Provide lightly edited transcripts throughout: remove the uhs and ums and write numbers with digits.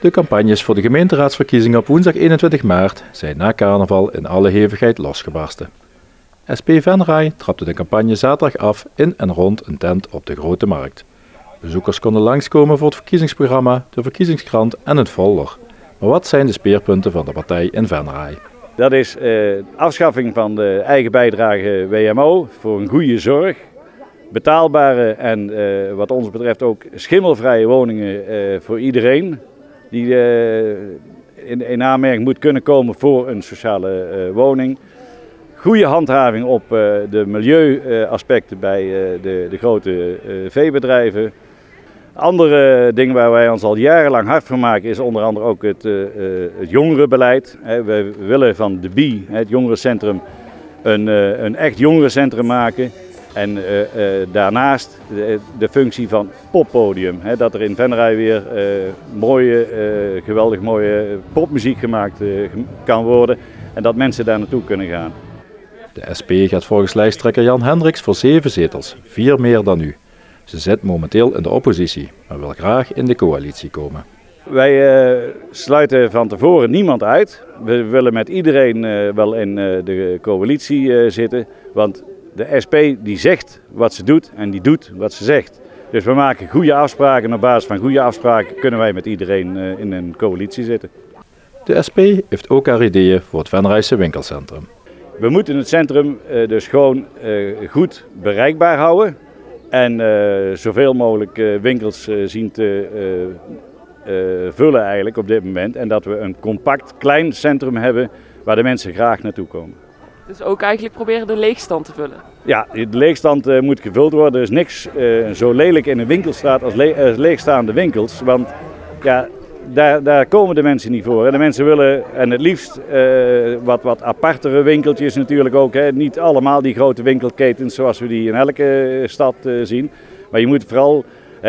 De campagnes voor de gemeenteraadsverkiezingen op woensdag 21 maart zijn na carnaval in alle hevigheid losgebarsten. SP Venray trapte de campagne zaterdag af in en rond een tent op de Grote Markt. Bezoekers konden langskomen voor het verkiezingsprogramma, de verkiezingskrant en het folder. Maar wat zijn de speerpunten van de partij in Venray? Dat is afschaffing van de eigen bijdrage WMO voor een goede zorg. Betaalbare en wat ons betreft ook schimmelvrije woningen voor iedereen. Die in aanmerking moet kunnen komen voor een sociale woning. Goede handhaving op de milieuaspecten bij de grote veebedrijven. Andere dingen waar wij ons al jarenlang hard voor maken is onder andere ook het jongerenbeleid. We willen van de BIE, het jongerencentrum, een echt jongerencentrum maken. En daarnaast de functie van poppodium. Dat er in Venray weer geweldig mooie popmuziek gemaakt kan worden. En dat mensen daar naartoe kunnen gaan. De SP gaat volgens lijsttrekker Jan Hendricks voor 7 zetels, 4 meer dan nu. Ze zit momenteel in de oppositie, maar wil graag in de coalitie komen. Wij sluiten van tevoren niemand uit. We willen met iedereen wel in de coalitie zitten. Want de SP die zegt wat ze doet en die doet wat ze zegt. Dus we maken goede afspraken en op basis van goede afspraken kunnen wij met iedereen in een coalitie zitten. De SP heeft ook haar ideeën voor het Venrayse winkelcentrum. We moeten het centrum dus gewoon goed bereikbaar houden. En zoveel mogelijk winkels zien te vullen eigenlijk op dit moment. En dat we een compact klein centrum hebben waar de mensen graag naartoe komen. Dus ook eigenlijk proberen de leegstand te vullen? Ja, de leegstand moet gevuld worden. Er is niks zo lelijk in een winkelstraat als leegstaande winkels. Want ja, daar komen de mensen niet voor. De mensen willen en het liefst wat apartere winkeltjes natuurlijk ook. Niet allemaal die grote winkelketens zoals we die in elke stad zien. Maar je moet vooral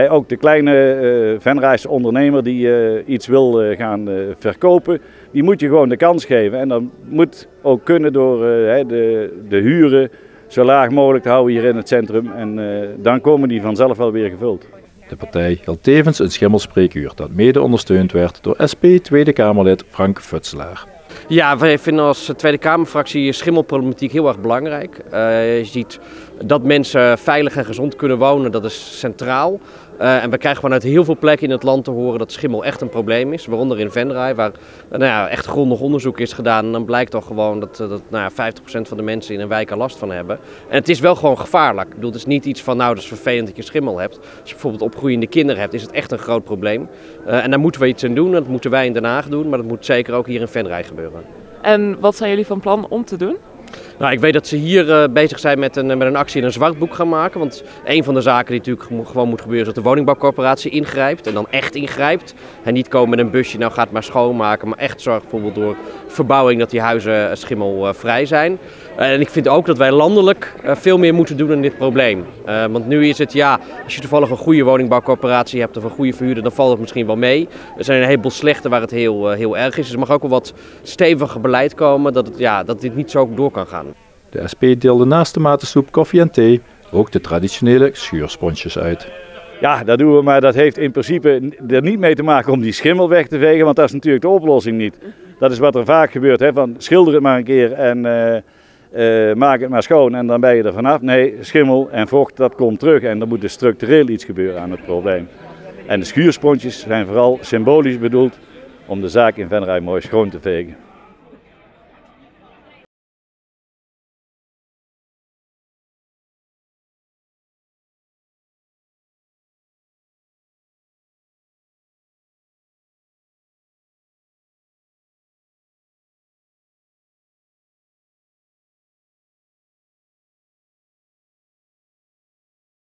ook de kleine Venrayse ondernemer die iets wil gaan verkopen. Die moet je gewoon de kans geven. En dat moet ook kunnen door de huren zo laag mogelijk te houden hier in het centrum. En dan komen die vanzelf wel weer gevuld. De partij hield tevens een schimmelspreekuur dat mede ondersteund werd door SP Tweede Kamerlid Frank Futselaar. Ja, wij vinden als Tweede Kamerfractie schimmelproblematiek heel erg belangrijk. Je ziet dat mensen veilig en gezond kunnen wonen, dat is centraal. En we krijgen vanuit heel veel plekken in het land te horen dat schimmel echt een probleem is. Waaronder in Venray, waar echt grondig onderzoek is gedaan. En dan blijkt toch gewoon dat 50% van de mensen in een wijk er last van hebben. En het is wel gewoon gevaarlijk. Ik bedoel, het is niet iets van dat is vervelend dat je schimmel hebt. Als je bijvoorbeeld opgroeiende kinderen hebt, is het echt een groot probleem. En daar moeten we iets aan doen. Dat moeten wij in Den Haag doen, maar dat moet zeker ook hier in Venray gebeuren. En wat zijn jullie van plan om te doen? Nou, ik weet dat ze hier bezig zijn met een actie en een zwartboek gaan maken. Want een van de zaken die natuurlijk gewoon moet gebeuren is dat de woningbouwcorporatie ingrijpt. En dan echt ingrijpt. En niet komen met een busje, nou gaat maar schoonmaken. Maar echt zorgt bijvoorbeeld door verbouwing dat die huizen schimmelvrij zijn. En ik vind ook dat wij landelijk veel meer moeten doen aan dit probleem. Want nu is het, als je toevallig een goede woningbouwcorporatie hebt of een goede verhuurder, dan valt het misschien wel mee. Er zijn een heleboel slechte waar het heel erg is. Dus er mag ook wel wat steviger beleid komen dat dit niet zo door kan gaan. De SP deelde naast de matensoep, koffie en thee ook de traditionele schuursponsjes uit. Ja, dat doen we, maar dat heeft in principe er niet mee te maken om die schimmel weg te vegen, want dat is natuurlijk de oplossing niet. Dat is wat er vaak gebeurt, van schilder het maar een keer en maak het maar schoon en dan ben je er vanaf. Nee, schimmel en vocht, dat komt terug en er moet dus structureel iets gebeuren aan het probleem. En de schuursponsjes zijn vooral symbolisch bedoeld om de zaak in Venray mooi schoon te vegen.